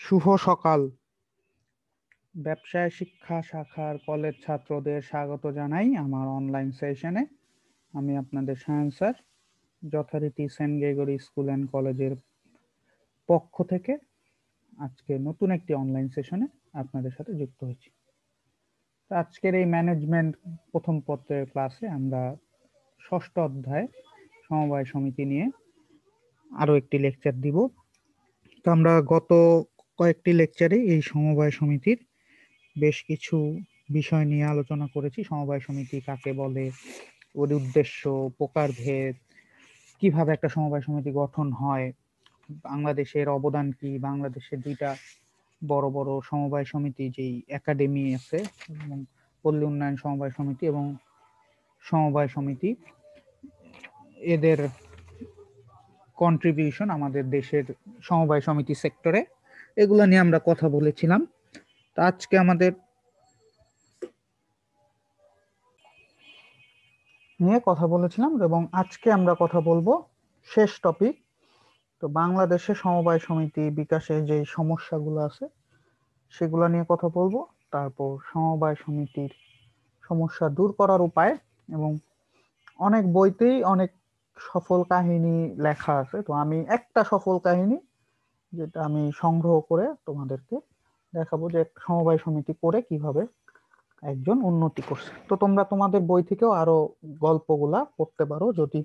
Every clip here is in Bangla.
শুভ সকাল। ব্যবসায় শিক্ষা শাখার কলেজ ছাত্রদের স্বাগত জানাই আমার অনলাইন সেশনে। আমি আপনাদের সায়ন স্যার, যথারীতি সেন্ট গ্রেগরি স্কুল অ্যান্ড কলেজের পক্ষ থেকে আজকে নতুন একটি অনলাইন সেশনে আপনাদের সাথে যুক্ত হয়েছি। আজকের এই ম্যানেজমেন্ট প্রথম পত্রের ক্লাসে আমরা ষষ্ঠ অধ্যায় সমবায় সমিতি নিয়ে আরো একটি লেকচার দিব। তো আমরা গত কয়েকটি লেকচারে এই সমবায় সমিতির বেশ কিছু বিষয় নিয়ে আলোচনা করেছি। সমবায় সমিতি কাকে বলে, ওর উদ্দেশ্য, প্রকারভেদ, কিভাবে একটা সমবায় সমিতি গঠন হয়, বাংলাদেশের অবদান কি, বাংলাদেশের দুইটা বড় বড় সমবায় সমিতি যেই একাডেমি আছে, এবং পল্লী উন্নয়ন সমবায় সমিতি এবং সমবায় সমিতি, এদের কন্ট্রিবিউশন আমাদের দেশের সমবায় সমিতি সেক্টরে, এগুলো নিয়ে আমরা কথা বলেছিলাম। তো আজকে আমাদের নিয়ে কথা বলেছিলাম এবং আজকে আমরা কথা বলবো শেষ টপিক। তো বাংলাদেশে সমবায় সমিতি বিকাশে যে সমস্যাগুলো আছে সেগুলো নিয়ে কথা বলবো, তারপর সমবায় সমিতির সমস্যা দূর করার উপায়, এবং অনেক বইতেই অনেক সফল কাহিনী লেখা আছে। তো আমি একটা সফল কাহিনী যেটা আমি সংগ্রহ করে তোমাদেরকে দেখাবো যে সমবায় সমিতি করে কিভাবে একজন উন্নতি করছে। তো তোমরা তোমাদের বই থেকেও আরো গল্পগুলা পড়তে পারো, যদি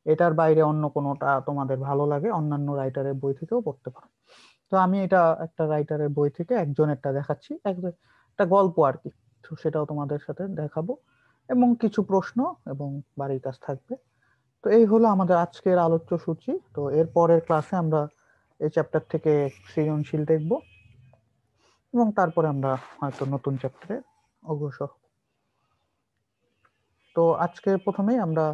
এটার বাইরে অন্য কোনোটা তোমাদের ভালো লাগে অন্যান্য রাইটারের বই থেকেও পড়তে পারো। তো আমি এটা একটা রাইটারের বই থেকে একজনেরটা দেখাচ্ছি, একটা গল্প আর কি। তো সেটাও তোমাদের সাথে দেখাবো এবং কিছু প্রশ্ন এবং বাড়ির কাজ থাকবে। তো এই হলো আমাদের আজকের আলোচ্য সূচি। তো এর পরের ক্লাসে আমরা এই চ্যাপ্টার থেকে সৃজনশীল দেখব এবং তারপরে আমরা হয়তো নতুন চ্যাপ্টারে অগ্রসর। তো আজকে প্রথমেই আমরা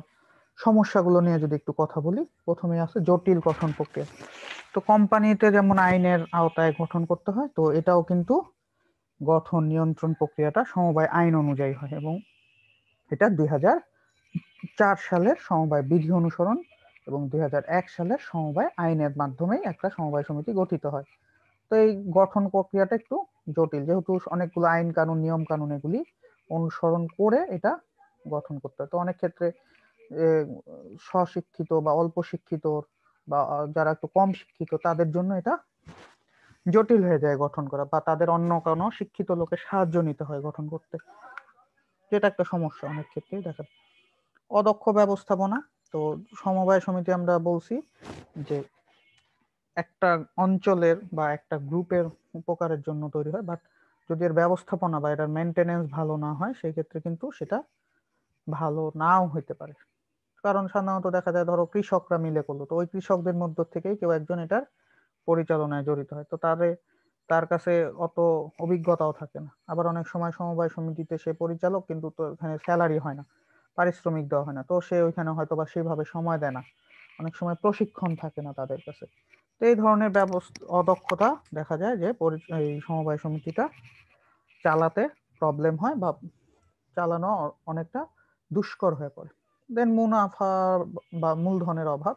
সমস্যাগুলো নিয়ে যদি একটু কথা বলি, প্রথমে আছে জটিল গঠন প্রক্রিয়া। তো কোম্পানিতে যেমন আইনের আওতায় গঠন করতে হয়, তো এটাও কিন্তু গঠন নিয়ন্ত্রণ প্রক্রিয়াটা সমবায় আইন অনুযায়ী হয়, এবং এটা 2004 সালের সমবায় বিধি অনুসরণ এবং 2001 সালের সমবায় আইনের মাধ্যমেই একটা সমবায় সমিতি গঠিত হয়। তো এই গঠন প্রক্রিয়াটা একটু জটিল, যেহেতু অনেকগুলো আইন কানুন নিয়ম কানুন এগুলি অনুসরণ করে এটা গঠন করতে হয়। তো অনেক ক্ষেত্রে স্বশিক্ষিত বা অল্প শিক্ষিত বা যারা একটু কম শিক্ষিত তাদের জন্য এটা জটিল হয়ে যায় গঠন করা, বা তাদের অন্য কোনো শিক্ষিত লোকের সাহায্য নিতে হয় গঠন করতে, যেটা একটা সমস্যা অনেক ক্ষেত্রেই দেখা যায়। অদক্ষ ব্যবস্থাপনা। তো সমবায় সমিতি আমরা বলছি যে একটা অঞ্চলের বা একটা গ্রুপের উপকারের জন্য তৈরি হয়, বাট যদি এর ব্যবস্থাপনা বা এটার মেনটেনেন্স ভালো না হয় সেই ক্ষেত্রে কিন্তু সেটা ভালো নাও হইতে পারে। কারণ সাধারণত দেখা যায় ধরো কৃষকরা মিলে করলো, তো ওই কৃষকদের মধ্য থেকেই কেউ একজন এটার পরিচালনায় জড়িত হয়, তো তার কাছে অত অভিজ্ঞতাও থাকে না। আবার অনেক সময় সমবায় সমিতিতে সে পরিচালক, কিন্তু তো এখানে স্যালারি হয় না, পারিশ্রমিক দেওয়া হয় না, তো সে ওইখানে হয়তো বা সেভাবে সময় দেয় না, অনেক সময় প্রশিক্ষণ থাকে না তাদের কাছে। তো এই ধরনের ব্যবস্থা অদক্ষতা দেখা যায় যে এই সমবায় সমিতিটা চালাতে প্রবলেম হয় বা চালানো অনেকটা দুষ্কর হয়ে পড়ে। দেন মুনাফা বা মূলধনের অভাব।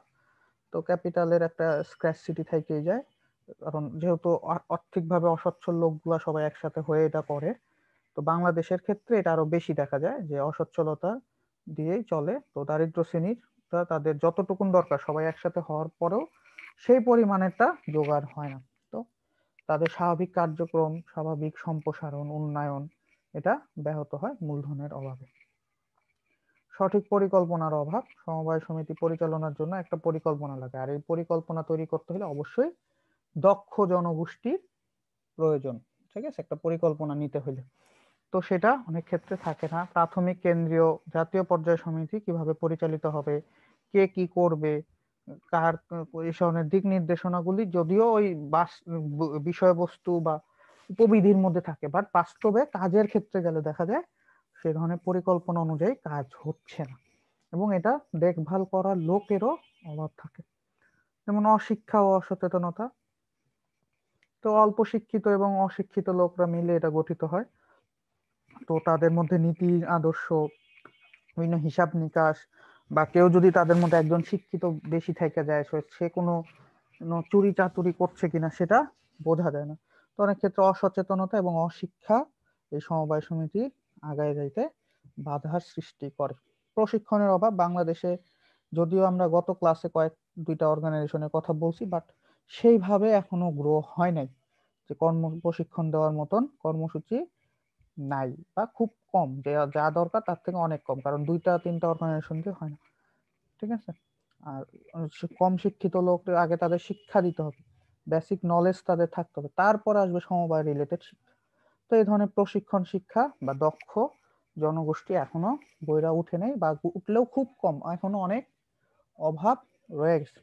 তো ক্যাপিটালের একটা স্ক্র্যাচসিটি থেকেই যায়, কারণ যেহেতু আর্থিকভাবে অসচ্ছল লোকগুলা সবাই একসাথে হয়ে এটা করে। তো বাংলাদেশের ক্ষেত্রে এটা আরো বেশি দেখা যায় যে অসচ্ছলতা দিয়েই চলে। তো দারিদ্র শ্রেণীর তাদের যতটুকুন দরকার সবাই একসাথে হওয়ার পরেও সেই পরিমাণেরটা জোগাড় হয় না। তো তাদের স্বাভাবিক কার্যক্রম, স্বাভাবিক সম্প্রসারণ, উন্নয়ন, এটা ব্যাহত হয় মূলধনের অভাবে। সঠিক পরিকল্পনার অভাব। সমবায় সমিতি পরিচালনার জন্য একটা পরিকল্পনা লাগে, আর এই পরিকল্পনা তৈরি করতে হলে অবশ্যই দক্ষ জনগোষ্ঠীর প্রয়োজন। ঠিক আছে, একটা পরিকল্পনা নিতে হলে তো সেটা অনেক ক্ষেত্রে থাকে না। প্রাথমিক, কেন্দ্রীয়, জাতীয় পর্যায়ে সমিতি কিভাবে পরিচালিত হবে, কে কি করবে, কার এই ধরনের দিক নির্দেশনাগুলি যদিও ওই বিষয়বস্তু বা উপবিধির মধ্যে থাকে, বাট বাস্তবে কাজের ক্ষেত্রে গেলে দেখা যায় সে ধরনের পরিকল্পনা অনুযায়ী কাজ হচ্ছে না, এবং এটা দেখভাল করার লোকেরও অভাব থাকে। যেমন অশিক্ষা ও অসচেতনতা। তো অল্প শিক্ষিত এবং অশিক্ষিত লোকরা মিলে এটা গঠিত হয়। তো তাদের মধ্যে নীতি আদর্শ, বিভিন্ন হিসাব নিকাশ, বা কেউ যদি তাদের মধ্যে একজন শিক্ষিত বেশি থেকে যায়, সে কোনো চুরি চাতুরি করছে কিনা সেটা বোঝা যায় না। তো অনেক ক্ষেত্রে অসচেতনতা এবং অশিক্ষা এই সমবায় সমিতি আগায় যাইতে বাধার সৃষ্টি করে। প্রশিক্ষণের অভাব বাংলাদেশে, যদিও আমরা গত ক্লাসে দুইটা অর্গানাইজেশনের কথা বলছি, বাট সেইভাবে এখনো গ্রো হয় নাই, যে প্রশিক্ষণ দেওয়ার মতন কর্মসূচি নাই বা খুব কম, যে যা দরকার তার থেকে অনেক কম, কারণ 2-3টা অর্গানাইজেশন দিয়ে হয় না। ঠিক আছে। আর কম শিক্ষিত লোক আগে তাদের শিক্ষা দিতে হবে, বেসিক নলেজ তাদের থাকতে হবে, তারপর আসবে সমবায় রিলেটেড শিক্ষা। তো এই ধরনের প্রশিক্ষণ শিক্ষা বা দক্ষ জনগোষ্ঠী এখনো গইরা উঠে নেই, বা উঠলেও খুব কম, এখনো অনেক অভাব রয়ে গেছে।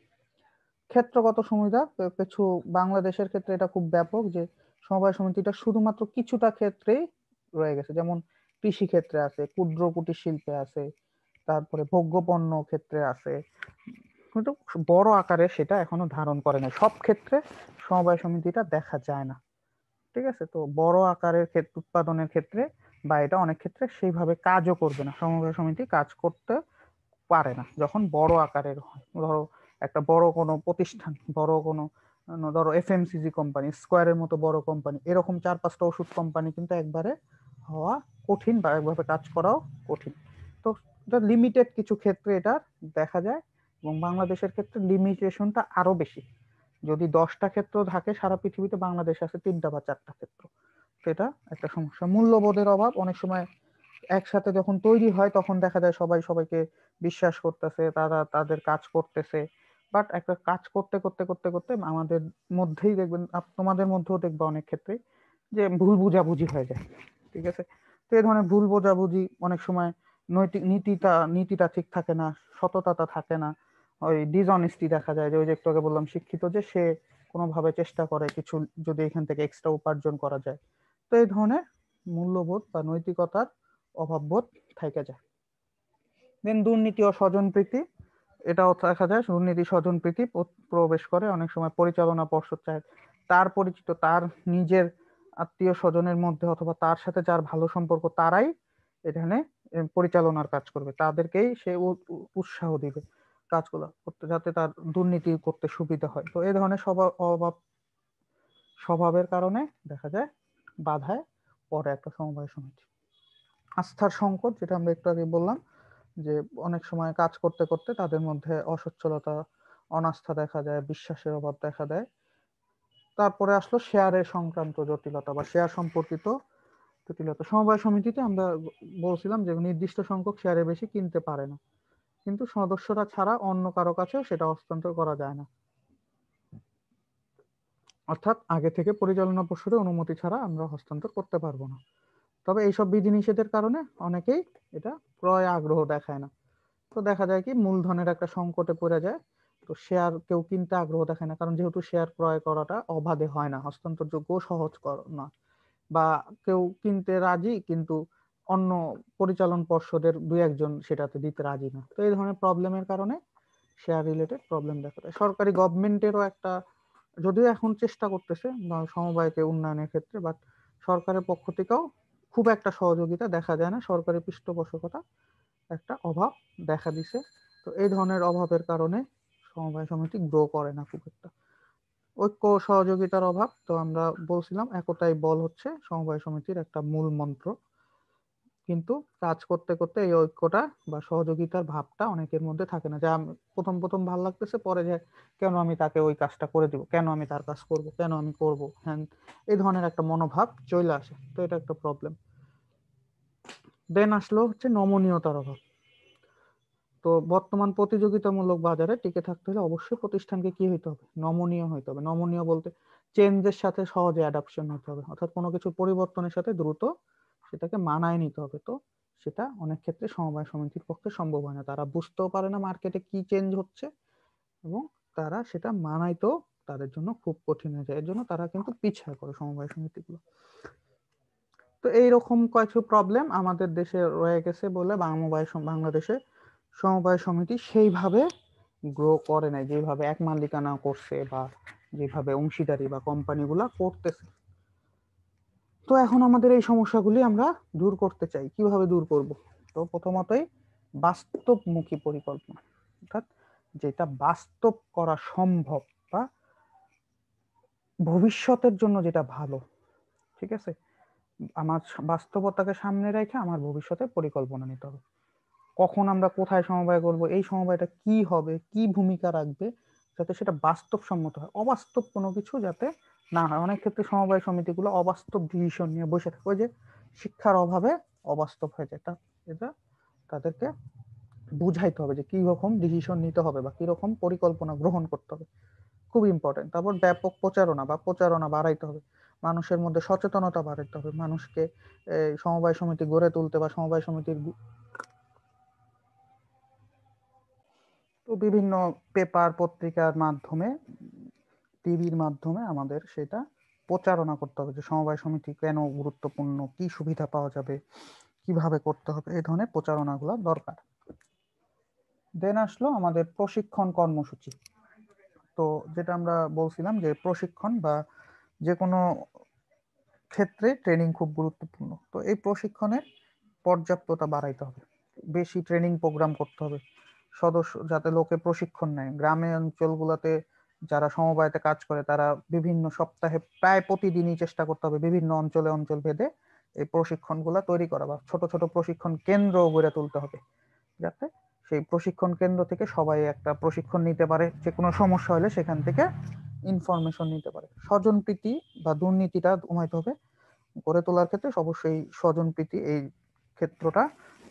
ক্ষেত্রগত সুবিধা কিছু, বাংলাদেশের ক্ষেত্রে এটা খুব ব্যাপক, যে সমবায় সমিতিটা শুধুমাত্র কিছুটা ক্ষেত্রেই রয়ে গেছে, যেমন কৃষি ক্ষেত্রে আছে, ক্ষুদ্র কুটির শিল্পে আছে, তারপরে ভোগ্যপণ্য ক্ষেত্রে আছে, কিন্তু বড় আকারে সেটা এখনো ধারণ করে না, সব ক্ষেত্রে সমবায় সমিতিটা দেখা যায় না। ঠিক আছে। তো বড় আকারের ক্ষেত্রে, উৎপাদনের ক্ষেত্রে বা এটা অনেক ক্ষেত্রে সেইভাবে কাজও করবে না, সমবায় সমিতি কাজ করতে পারে না যখন বড় আকারের হয়। ধরো একটা বড় কোনো প্রতিষ্ঠান, বড় কোনো ধরো এফএমসিজি কোম্পানি, স্কোয়ারের মতো বড় কোম্পানি, এরকম 4-5টা ওষুধ কোম্পানি কিন্তু একবারে হওয়া কঠিন, বা একভাবে কাজ করাও কঠিন। তো এটা লিমিটেড কিছু ক্ষেত্রে এটা দেখা যায়, এবং বাংলাদেশের ক্ষেত্রে লিমিটেশনটা আরো বেশি। যদি 10টা ক্ষেত্র থাকে সারা পৃথিবীতে, বাংলাদেশে আছে 3টা বা 4টা ক্ষেত্র। সেটা একটা সমস্যা। মূল্যবোধের অভাব, অনেক সময় একসাথে যখন তৈরি হয় তখন দেখা যায় সবাই সবাইকে বিশ্বাস করতেছে, তারা তাদের কাজ করতেছে, বাট একটা কাজ করতে করতে করতে করতে আমাদের মধ্যেই দেখবেন, তোমাদের মধ্যেও দেখবে অনেক ক্ষেত্রে, যে ভুল বুঝাবুঝি হয়ে যায়। ঠিক আছে। তো এই ধরনের ভুল বোঝাবুঝি অনেক সময় নৈতিক নীতিটা ঠিক থাকে না, সততাটা থাকে না, ওই ডিসঅনেস্টি দেখা যায়, যে ওই যে একটু আগে বললাম শিক্ষিত, যে সে কোনোভাবে চেষ্টা করে কিছু যদি এখান থেকে এক্সট্রা উপার্জন করা যায়। তো এই ধরনের মূল্যবোধ বা নৈতিকতার অভাববোধ থেকে যায়। দেন দুর্নীতি ও স্বজনপ্রীতি, এটাও দেখা যায়, দুর্নীতি স্বজনপ্রীতি প্রবেশ করে অনেক সময়। পরিচালনা পর্ষদ চায় তার পরিচিত, তার নিজের আত্মীয় স্বজনের মধ্যে অথবা তার সাথে যার ভালো সম্পর্ক তারাই এখানে পরিচালনার কাজ করবে, তাদেরকেই সে উৎসাহ দিবে কাজগুলো করতে, যাতে তার দুর্নীতি করতে সুবিধা হয়। তো এই ধরনের স্বভাবের কারণে দেখা যায় বাধায় পড়ে একটা সমবায় সমিতি। আস্থার সংকট, যেটা আমরা একটু আগে বললাম, যে অনেক সময় কাজ করতে করতে তাদের মধ্যে অসচ্ছলতা, অনাস্থা দেখা যায়, বিশ্বাসের অভাব দেখা দেয়। তারপরে আসলো শেয়ারের সংক্রান্ত জটিলতা বা শেয়ার সম্পর্কিত জটিলতা। সমবায় সমিতিতে আমরা বলছিলাম যে নির্দিষ্ট সংখ্যক শেয়ারে বেশি কিনতে পারে না, কিন্তু সদস্যরা ছাড়া অন্য কারো কাছেও সেটা হস্তান্তর করা যায় না, অর্থাৎ আগে থেকে পরিচালনা পর্ষদের অনুমতি ছাড়া আমরা হস্তান্তর করতে পারবো না। তবে এইসব বিধিনিষেধের কারণে অনেকেই এটা ক্রয় আগ্রহ দেখায় না। তো দেখা যায় কি, মূলধনের একটা সংকটে পড়ে যায়। তো শেয়ার কেউ কিনতে আগ্রহ দেখায় না, কারণ যেহেতু শেয়ার ক্রয় করাটা অবাধে হয় না, হস্তান্তরযোগ্য সহজ না, বা কেউ কিনতে রাজি কিন্তু অন্য পরিচালন পর্ষদের 2-1 জন সেটাতে দিতে রাজি না। তো এই ধরনের প্রবলেমের কারণে শেয়ার রিলেটেড প্রবলেম দেখা দেয়। সরকারি গভর্নমেন্টেরও একটা, যদিও এখন চেষ্টা করতেছে সমবায়কে উন্নয়নের ক্ষেত্রে, বাট সরকারের পক্ষ থেকেও খুব একটা সহযোগিতা দেখা যায় না, সরকারি পৃষ্ঠপোষকতা একটা অভাব দেখা দিছে। তো এই ধরনের অভাবের কারণে সমবায় সমিতি গ্রো করে না খুব একটা। ঐক্য সহযোগিতার অভাব, তো আমরা বলছিলাম একতাই বল হচ্ছে সমবায় সমিতির একটা মূল মন্ত্র, কিন্তু কাজ করতে করতে এই ঐক্যটা বা সহযোগিতার ভাবটা অনেকের মধ্যে থাকে না, যা প্রথম প্রথম ভালো লাগতেছে, পরে যে কেন আমি তাকে ওই কাজটা করে দিব, কেন আমি তার কাজ করব, কেন আমি করব, হ্যাঁ, এই ধরনের একটা মনোভাব চলে আসে। তো এটা একটা প্রবলেম। দেন আসলো হচ্ছে নমনীয়তার অভাব। তো বর্তমান প্রতিযোগিতামূলক বাজারে টিকে থাকতে হলে অবশ্যই প্রতিষ্ঠানকে কি হইতে হবে, নমনীয় হইতে হবে। নমনীয় বলতে চেঞ্জের সাথে সহজে অ্যাডাপশন হতে হবে, অর্থাৎ কোনো কিছু পরিবর্তনের সাথে দ্রুত সেটাকে মানায় নিতে হবে। তো সেটা অনেক ক্ষেত্রে সমবায় সমিতির পক্ষে সম্ভব হয় না, তারা বুঝতেও পারে না মার্কেটে কি চেঞ্জ হচ্ছে, এবং তারা সেটা মানাইতেও তাদের জন্য খুব কঠিন হয়ে যায়, এর জন্য তারা কিন্তু পিছিয়ে পড়ে সমবায় সমিতিগুলো। তো এইরকম কিছু প্রবলেম আমাদের দেশে রয়ে গেছে বলে বাংলাদেশে সমবায় সমিতি সেইভাবে গ্রো করে নাই, যেভাবে এক মালিকানা করছে বা যেভাবে অংশীদারি বা কোম্পানিগুলা করতেছে। তো এখন আমাদের এই সমস্যাগুলি আমরা দূর করতে চাই, কিভাবে দূর করব? তো প্রথমতই বাস্তবমুখী পরিকল্পনা, অর্থাৎ যেটা বাস্তব করা সম্ভব, বা ভবিষ্যতের জন্য যেটা ভালো, ঠিক আছে, আমার বাস্তবতাকে সামনে রেখে আমার ভবিষ্যতে পরিকল্পনা নিতে হবে। কখন আমরা কোথায় সমবায় করব, এই সমবায়টা কি হবে, কি ভূমিকা রাখবে, যাতে সেটা বাস্তবসম্মত হয়, অবাস্তব কোনো কিছু যাতে না হয়। অনেক ক্ষেত্রে সমবায় সমিতিগুলো অবাস্তব ডিসিশন নিয়ে বসে থাকে, ওই যে শিক্ষার অভাবে অবাস্তব হয়ে যায়। এটা তাদেরকে বুঝাইতে হবে যে কি রকম ডিসিশন নিতে হবে বা কি রকম পরিকল্পনা গ্রহণ করতে হবে, খুব ইম্পর্টেন্ট। তারপর ব্যাপক প্রচারণা বাড়াইতে হবে, মানুষের মধ্যে সচেতনতা বাড়াইতে হবে, মানুষকে সমবায় সমিতি গড়ে তুলতে বা সমবায় সমিতির তো বিভিন্ন পেপার পত্রিকার মাধ্যমে, টিভির মাধ্যমে আমাদের সেটা প্রচারণা করতে হবে যে সমবায় সমিতি কেন গুরুত্বপূর্ণ, কি সুবিধা পাওয়া যাবে, কিভাবে করতে হবে, এই ধরনের প্রচারণাগুলো দরকার। দেন আসলো আমাদের প্রশিক্ষণ কর্মসূচি। তো যেটা আমরা বলছিলাম যে প্রশিক্ষণ বা যে কোনো ক্ষেত্রে ট্রেনিং খুব গুরুত্বপূর্ণ। তো এই প্রশিক্ষণের পর্যাপ্ততা বাড়াইতে হবে, বেশি ট্রেনিং প্রোগ্রাম করতে হবে, সদস্য যাতে লোকে প্রশিক্ষণ নেয়। গ্রামে অঞ্চলগুলোতে যারা সমবায়তে কাজ করে তারা বিভিন্ন সপ্তাহে প্রায় প্রতিদিনই চেষ্টা করতে হবে বিভিন্ন অঞ্চলে অঞ্চল ভেদে এই প্রশিক্ষণগুলো তৈরি করা বা ছোট ছোট প্রশিক্ষণ কেন্দ্র গড়ে তুলতে হবে, যাতে সেই প্রশিক্ষণ কেন্দ্র থেকে সবাই একটা প্রশিক্ষণ নিতে পারে, যে কোনো সমস্যা হলে সেখান থেকে ইনফরমেশন নিতে পারে। স্বজনপ্রীতি বা দুর্নীতিটা কমাইতে হবে, গড়ে তোলার ক্ষেত্রে অবশ্যই স্বজনপ্রীতি এই ক্ষেত্রটা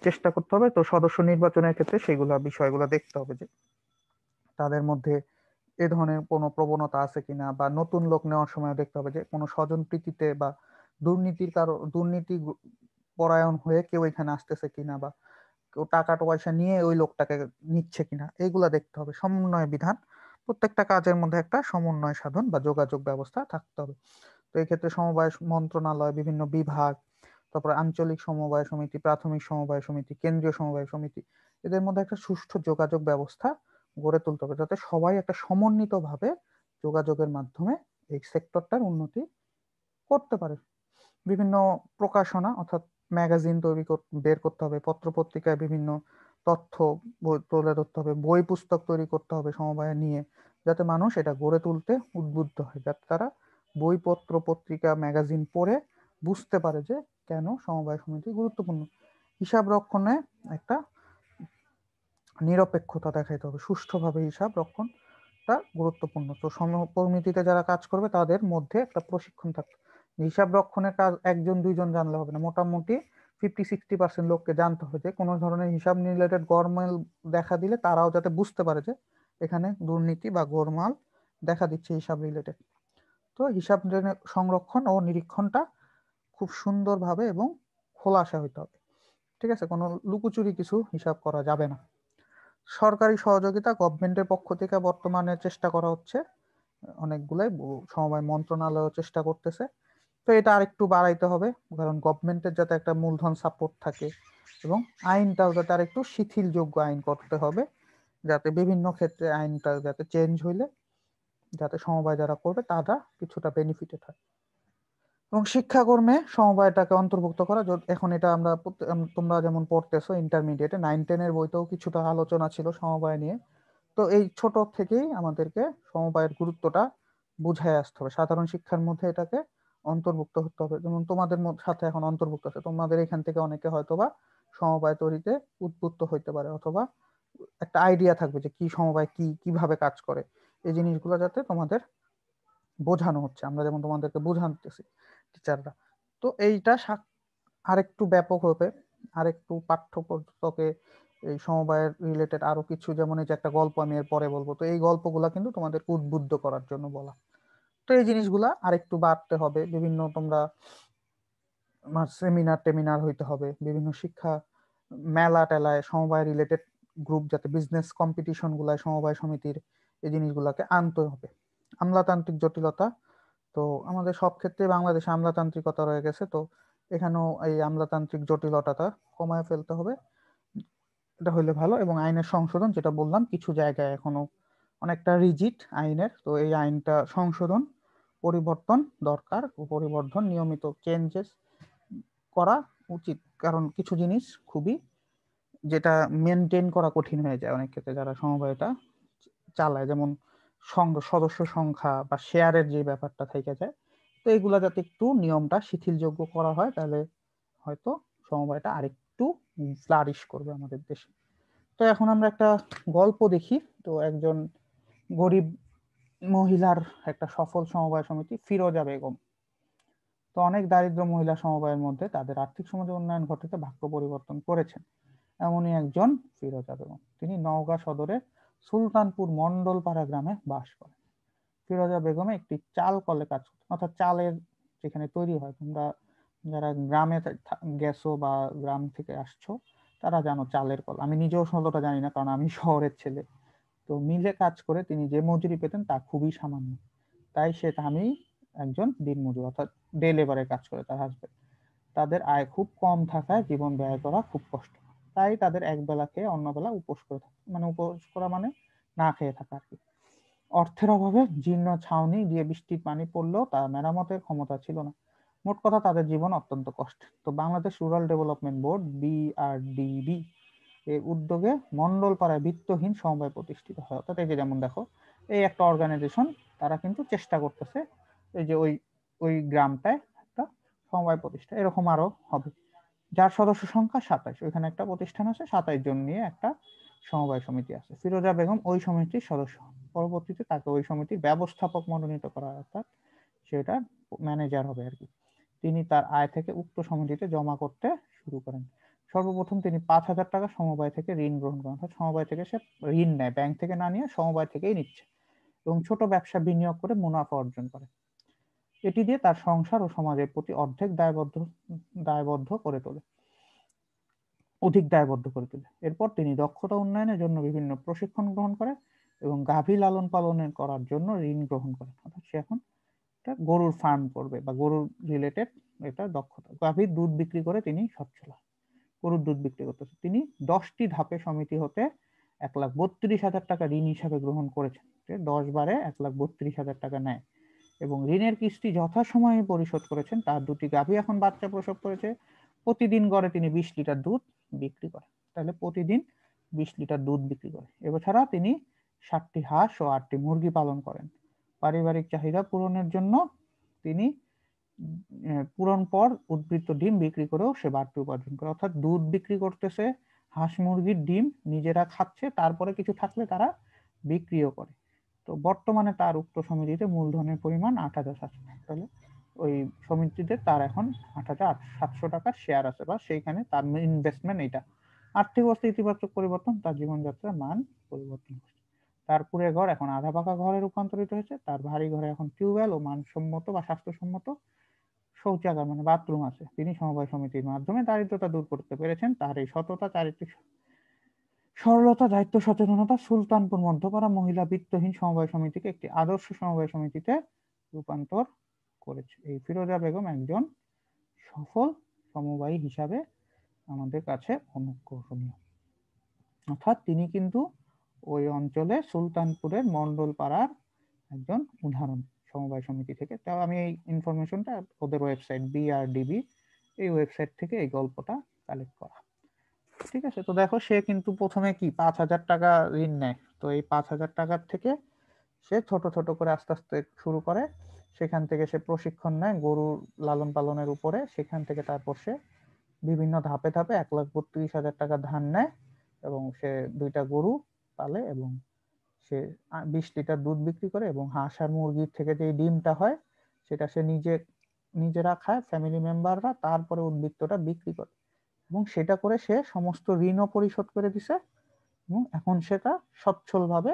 চেষ্টা করতে হবে। তো সদস্য নির্বাচনের ক্ষেত্রে সেইগুলা বিষয়গুলো দেখতে হবে যে তাদের মধ্যে এ ধরনের কোনো প্রবণতা আছে কিনা, বা নতুন লোক নেওয়ার সময় দেখতে হবে যে কোনো স্বজনপ্রীতিতে বা দুর্নীতি পরায়ণ হয়ে কেউ এখানে আসতেছে কিনা, বা কেউ টাকা পয়সা নিয়ে ওই লোকটাকে নিচ্ছে কিনা, এইগুলা দেখতে হবে। সমন্বয় বিধান, প্রত্যেকটা কাজের মধ্যে একটা সমন্বয় সাধন বা যোগাযোগ ব্যবস্থা থাকতে হবে। তো এই ক্ষেত্রে সমবায় মন্ত্রণালয়, বিভিন্ন বিভাগ, তারপরে আঞ্চলিক সমবায় সমিতি, প্রাথমিক সমবায় সমিতি, কেন্দ্রীয় সমবায় সমিতি, এদের মধ্যে একটা সুষ্ঠু যোগাযোগ ব্যবস্থা গড়ে তুলতে হবে, যাতে সবাই একটা সমন্বিতভাবে যোগাযোগের মাধ্যমে এই সেক্টরটার উন্নতি করতে পারে। বিভিন্ন প্রকাশনা অর্থাৎ ম্যাগাজিন বের করতে হবে, পত্রপত্রিকায় বিভিন্ন তথ্য তুলে ধরতে হবে, বই পুস্তক তৈরি করতে হবে সমবায় নিয়ে, যাতে মানুষ এটা গড়ে তুলতে উদ্বুদ্ধ হয়, যাতে তারা বইপত্র পত্রিকা ম্যাগাজিন পড়ে বুঝতে পারে যে কেন সমবায় সমিতি গুরুত্বপূর্ণ। হিসাব রক্ষণে একটা নিরপেক্ষতা দেখাইতে হবে, সুষ্ঠুভাবে হিসাব রক্ষণটা গুরুত্বপূর্ণ। তো সমকমিটিতে যারা কাজ করবে তাদের মধ্যে একটা প্রশিক্ষণ থাকবে। হিসাব রক্ষণের কাজ একজন দুইজন জানলে হবে না, মোটামুটি 50-60% লোককে জানতে হবে যে কোনো ধরনের হিসাব রিলেটেড গরমিল দেখা দিলে তারাও যাতে বুঝতে পারে যে এখানে দুর্নীতি বা গোলমাল দেখা দিচ্ছে হিসাব রিলেটেড। তো হিসাব সংরক্ষণ ও নিরীক্ষণটা খুব সুন্দরভাবে এবং খোলাসা হইতে হবে, ঠিক আছে, কোনো লুকোচুরি কিছু হিসাব করা যাবে না। সরকারি সহযোগিতা গভর্নমেন্টের পক্ষ থেকে বর্তমানে চেষ্টা করা হচ্ছে, অনেকগুলাই সমবায় মন্ত্রণালয় চেষ্টা করতেছে। তো এটা আরেকটু বাড়াইতে হবে, কারণ গভর্নমেন্টের যাতে একটা মূলধন সাপোর্ট থাকে, এবং আইনটাও যাতে আরেকটু শিথিলযোগ্য আইন করতে হবে, যাতে বিভিন্ন ক্ষেত্রে আইনটা যাতে চেঞ্জ হইলে যাতে সমবায় যারা করবে তারা কিছুটা বেনিফিটেড হয়। এবং শিক্ষাকর্মে সমবায়টাকে অন্তর্ভুক্ত করা, এখন এটা আমরা তোমরা যেমন পড়তেছো ইন্টারমিডিয়েটে 9-10 বইতেও কিছুটা আলোচনা ছিল সমবায় নিয়ে। তো এই ছোট থেকেই আমাদেরকে সমবায়ের গুরুত্বটা বুঝায় আসতে হবে, সাধারণ শিক্ষার মধ্যে এটাকে অন্তর্ভুক্ত হতে হবে। যেমন তোমাদের সাথে এখন অন্তর্ভুক্ত আছে, তোমাদের এখান থেকে অনেকে হয়তোবা সমবায় তৈরিতে উদ্বুদ্ধ হইতে পারে, অথবা একটা আইডিয়া থাকবে যে কি সমবায় কি, কিভাবে কাজ করে, এই জিনিসগুলো যাতে তোমাদের বোঝানো হচ্ছে, আমরা যেমন তোমাদেরকে বোঝাতেছি টিচাররা। তো এইটা আরেকটু ব্যাপক হবে, আরেকটু পাঠ্যপুস্তকে এই সমবায়ের রিলেটেড আরো কিছু, যেমন এই যে একটা গল্প আমি এর পরে বলবো, তো এই গল্পগুলা কিন্তু তোমাদেরকে উদ্বুদ্ধ করার জন্য বলা। তো এই জিনিসগুলা আরেকটু বাড়তে হবে, বিভিন্ন তোমরা সেমিনার টেমিনার হইতে হবে, বিভিন্ন শিক্ষা মেলা টেলায় সমবায় রিলেটেড গ্রুপ, যাতে বিজনেস কম্পিটিশন গুলায় সমবায় সমিতির এই জিনিসগুলাকে আনতে হবে। আমলাতান্ত্রিক জটিলতা, তো আমাদের সব ক্ষেত্রে বাংলাদেশে আমলাতান্ত্রিকতা রয়ে গেছে, তো এখানেও এই আমলাতান্ত্রিক জটিলতাটা কমায় ফেলতে হবে, এটা হইলে ভালো। এবং আইনের সংশোধন, যেটা বললাম কিছু জায়গায় এখনো অনেকটা রিজিড আইনের, তো এই আইনটা সংশোধন পরিবর্তন দরকার, পরিবর্তন নিয়মিত চেঞ্জেস করা উচিত, কারণ কিছু জিনিস খুবই যেটা মেনটেন করা কঠিন হয়ে যায় অনেক ক্ষেত্রে যারা সমবায়টা চালায়। যেমন সদস্য সংখ্যা বা শেয়ারের যে ব্যাপারটা থেকে যায়, তো এগুলা যাতে একটু নিয়মটা শিথিলযোগ্য করা হয়, তাহলে হয়তো সমবায়টা আরেকটু ফ্লারিশ করবে আমাদের দেশে। তো এখন আমরা একটা গল্প দেখি। তো একজন গরিব মহিলার একটা সফল সমবায় সমিতি ফিরোজা বেগম। তো অনেক দারিদ্র মহিলা সমবায়ের মধ্যে তাদের আর্থিক সমাজে উন্নয়ন ঘটাতে ভাগ্য পরিবর্তন করেছেন এমনই একজন ফিরোজা বেগম। তিনি নওগাঁ সদরের সুলতানপুর মন্ডলপাড়া গ্রামে বাস করেন। ফিরোজা বেগমে একটি চাল কলে কাজ করতেন, অর্থাৎ চালের যেখানে তৈরি হয়, তোমরা যারা গ্রামে গেছো বা গ্রাম থেকে আসছো তারা জানো চালের কল। আমি নিজেও শব্দটা জানি না, কারণ আমি শহরের ছেলে। তো মিলে কাজ করে তিনি যে মজুরি পেতেন তা খুবই সামান্য। তাই আমি একজন দিনমজুর, অর্থাৎ ডে লেবারে কাজ করে তার হাজবেন্ড। তাদের আয় খুব কম থাকায় জীবন ব্যয় করা খুব কষ্ট। তাই তাদের এক বেলা খেয়ে অন্য বেলা উপোস করে থাকে, মানে উপোস করা মানে না খেয়ে থাকা আর কি। অর্থের অভাবে জীর্ণ ছাউনি দিয়ে বৃষ্টির পানি পড়লেও তা মেরামতের ক্ষমতা ছিল না। মোট কথা তাদের জীবন অত্যন্ত কষ্ট। তো Bangladesh rural development board BRDB এর উদ্যোগে মন্ডলপাড়ায় বিত্তহীন সমবায় প্রতিষ্ঠিত হয়। অর্থাৎ এই যে যেমন দেখো, এই একটা অর্গানাইজেশন, তারা কিন্তু চেষ্টা করতেছে এই যে ওই ওই গ্রামটায় একটা সমবায় প্রতিষ্ঠা, এরকম আরো হবে, যার সদস্য সংখ্যা 27। ওইখানে একটা প্রতিষ্ঠান আছে, 27 জন নিয়ে একটা সমবায় সমিতি আছে। ফিরোজা বেগম ওই সমিতির সদস্য। পরবর্তীতে তাকে ওই সমিতির ব্যবস্থাপক মনোনীত করা হয়, অর্থাৎ সেটা ম্যানেজার হবে আর কি। তিনি তার আয় থেকে উক্ত সমিতিতে জমা করতে শুরু করেন। সর্বপ্রথম তিনি 5,000 টাকা সমবায় থেকে ঋণ গ্রহণ করেন, অর্থাৎ সমবায় থেকে সে ঋণ নেয়, ব্যাংক থেকে না নিয়ে সমবায় থেকেই নিচ্ছে, এবং ছোট ব্যবসা বিনিয়োগ করে মুনাফা অর্জন করে। এটি দিয়ে তার সংসার ও সমাজের প্রতি দায়বদ্ধ করে তোলে অধিক দায়বদ্ধ করে তোলে। এরপর তিনি দক্ষতা উন্নয়নের জন্য বিভিন্ন প্রশিক্ষণ গ্রহণ করে এবং গাভী লালন পালনের করার জন্য ঋণ গ্রহণ করেন। অর্থাৎ সে এখন একটা গরুর ফার্ম করবে বা গরুর রিলেটেড এটা দক্ষতা। গাভীর দুধ বিক্রি করে তিনি সচ্ছল, গরুর দুধ বিক্রি করতেছে। তিনি 10টি ধাপে সমিতি হতে 1,32,000 টাকা ঋণ হিসাবে গ্রহণ করেছেন। 10 বারে 1,32,000 টাকা নেয় এবং ঋণের কিস্তি যথাসময়ে পরিশোধ করেছেন। তার 2টি গাভী এখন বাচ্চা প্রসব করেছে। প্রতিদিন গড়ে তিনি 20 লিটার দুধ বিক্রি করেন। তাহলে প্রতিদিন 20 লিটার দুধ বিক্রি করে। এছাড়া তিনি 7টি হাঁস ও 8টি মুরগি পালন করেন। পারিবারিক চাহিদা পূরণের জন্য তিনি পূরণ পর উদ্বৃত্ত ডিম বিক্রি করেও সে বাড়তি উপার্জন করে। অর্থাৎ দুধ বিক্রি করতেছে, হাঁস মুরগির ডিম নিজেরা খাচ্ছে, তারপরে কিছু থাকলে তারা বিক্রিও করে। তো বর্তমানে তার উক্ত সমিতিতে মূলধনের পরিমাণ 8,700। তাহলে ওই সমিতিতে তার এখন 8,700 টাকার শেয়ার আছে, বা সেইখানে তার ইনভেস্টমেন্ট এটা। আর্থিক অবস্থা ইতিবাচক পরিবর্তন, তার জীবনযাত্রার মান পরিবর্তন হচ্ছে। তার কুঁড়ে ঘর এখন আধা পাকা ঘরে রূপান্তরিত হয়েছে। তার ভারী ঘরে এখন টিউবওয়েল ও মানসম্মত বা স্বাস্থ্যসম্মত শৌচাগার মানে বাথরুম আছে। তিনি সমবায় সমিতির মাধ্যমে দারিদ্রতা দূর করতে পেরেছেন। তার এই সততা, চারিত্রিক সরলতা, দায়িত্ব সচেতনতা সুলতানপুর মধ্যপাড়া মহিলা বিত্তহীন সমবায় সমিতিকে একটি আদর্শ সমবায় সমিতিতে রূপান্তর করেছে। এই ফিরোজা বেগম একজন সফল সমবায়ী হিসাবে আমাদের কাছে অনুকরণীয়। অর্থাৎ তিনি কিন্তু ওই অঞ্চলে সুলতানপুরের মন্ডল পাড়ার একজন উদাহরণ সমবায় সমিতি থেকে। তাও আমি এই ইনফরমেশনটা ওদের ওয়েবসাইট BRDB এই ওয়েবসাইট থেকে এই গল্পটা কালেক্ট করা। ঠিক আছে, তো দেখো সে কিন্তু প্রথমে কি 5,000 টাকা ঋণ নেয়। তো এই 5,000 টাকার থেকে সে ছোট ছোট করে আস্তে আস্তে শুরু করে। সেখান থেকে সে প্রশিক্ষণ নেয় গরু লালন পালনের উপরে। সেখান থেকে তারপর সে বিভিন্ন ধাপে ধাপে 1,32,000 টাকা ধার নেয় এবং সে 2টা গরু পালে এবং সে 20 লিটার দুধ বিক্রি করে এবং হাঁস আর মুরগির থেকে যে ডিমটা হয় সেটা সে নিজেরা খায়, ফ্যামিলি মেম্বাররা, তারপরে উদ্বৃত্তটা বিক্রি করে এবং সেটা করে সে সমস্ত ঋণও পরিশোধ করে দিছে এবং এখন সেটা সচ্ছলভাবে,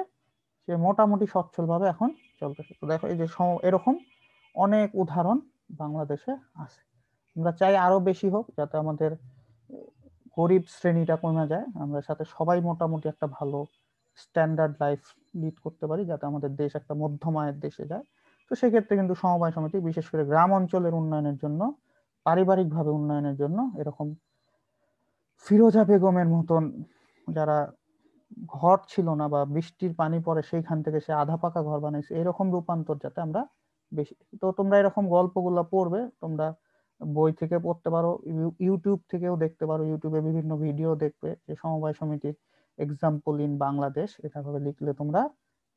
সে মোটামুটি সচ্ছলভাবে এখন চলতেছে। তো দেখো এই যে এরকম অনেক উদাহরণ বাংলাদেশে আছে। আমরা চাই আরো বেশি হোক, যাতে আমাদের গরিব শ্রেণীটা কমে যায়, আমরা সাথে সবাই মোটামুটি একটা ভালো স্ট্যান্ডার্ড লাইফ লিড করতে পারি, যাতে আমাদের দেশ একটা মধ্যম আয়ের দেশে যায়। তো সেক্ষেত্রে কিন্তু সমবায় সমিতি বিশেষ করে গ্রাম অঞ্চলের উন্নয়নের জন্য, পারিবারিকভাবে উন্নয়নের জন্য এরকম ফিরোজা বেগমের মতন যারা ঘর ছিল না বা বৃষ্টির পানি পড়ে সেইখান থেকে সে আধা পাকা ঘর বানাইছে, এরকম রূপান্তর যাতে আমরা বেশি। তো তোমরা এরকম গল্পগুলো পড়বে, তোমরা বই থেকে পড়তে পারো, ইউটিউব থেকেও দেখতে পারো, ইউটিউবে বিভিন্ন ভিডিও দেখবে যে সমবায় সমিতির এক্সাম্পল ইন বাংলাদেশ, এটা ভাবে লিখলে তোমরা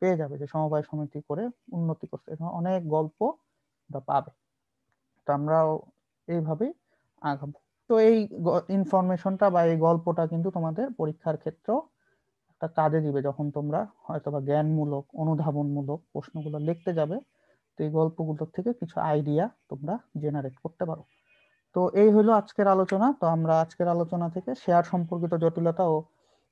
পেয়ে যাবে যে সমবায় সমিতি করে উন্নতি করছে, এরকম অনেক গল্প পাবে। তো আমরাও এইভাবেই আগাবো। তো এই ইনফরমেশনটা বা এই গল্পটা কিন্তু তোমাদের পরীক্ষার ক্ষেত্রেও একটা কাজে দিবে, যখন তোমরা হয়তোবা জ্ঞানমূলক অনুধাবনমূলক প্রশ্নগুলো লিখতে যাবে। তো এই গল্পগুলোর থেকে কিছু আইডিয়া তোমরা জেনারেট করতে পারো। তো এই হলো আজকের আলোচনা। তো আমরা আজকের আলোচনা থেকে শেয়ার সম্পর্কিত জটিলতা ও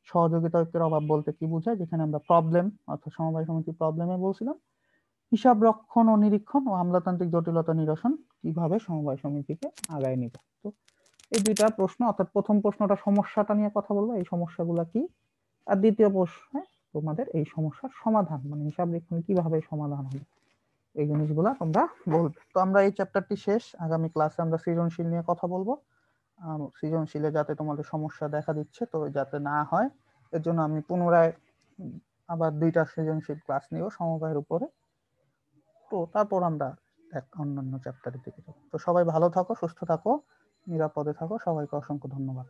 সহযোগিতা ঐক্যের অভাব বলতে কি বোঝায়, যেখানে আমরা প্রবলেম অর্থাৎ সমবায় সমিতি প্রবলেমে বলছিলাম, হিসাব রক্ষণ ও নিরীক্ষণ ও আমলাতান্ত্রিক জটিলতা নিরসন কিভাবে সমবায় সমিতিকে আগায় নিবে। তো এই দুইটা প্রশ্ন, অর্থাৎ প্রথম প্রশ্নটা সমস্যাটা নিয়ে কথা বলবো, এই সমস্যাগুলো কি, আর দ্বিতীয় প্রশ্নে তোমাদের এই সমস্যার সমাধান মানে হিসাব রক্ষণ কিভাবে সমাধান হবে, এই জিনিসগুলা তোমরা বলবে। তো আমরা এই চ্যাপ্টারটি শেষ, আগামী ক্লাসে আমরা সৃজনশীল নিয়ে কথা বলবো। সৃজনশীলে যাতে তোমাদের সমস্যা দেখা দিচ্ছে তো যাতে না হয়, এর জন্য আমি পুনরায় আবার 2টা সৃজনশীল ক্লাস নিব সমবায়ের উপরে। তো তারপর আমরা এক অন্যান্য চ্যাপ্টারের দিকে যাবো। তো সবাই ভালো থাকো, সুস্থ থাকো, নিরাপদে থাকো, সবাইকে অসংখ্য ধন্যবাদ।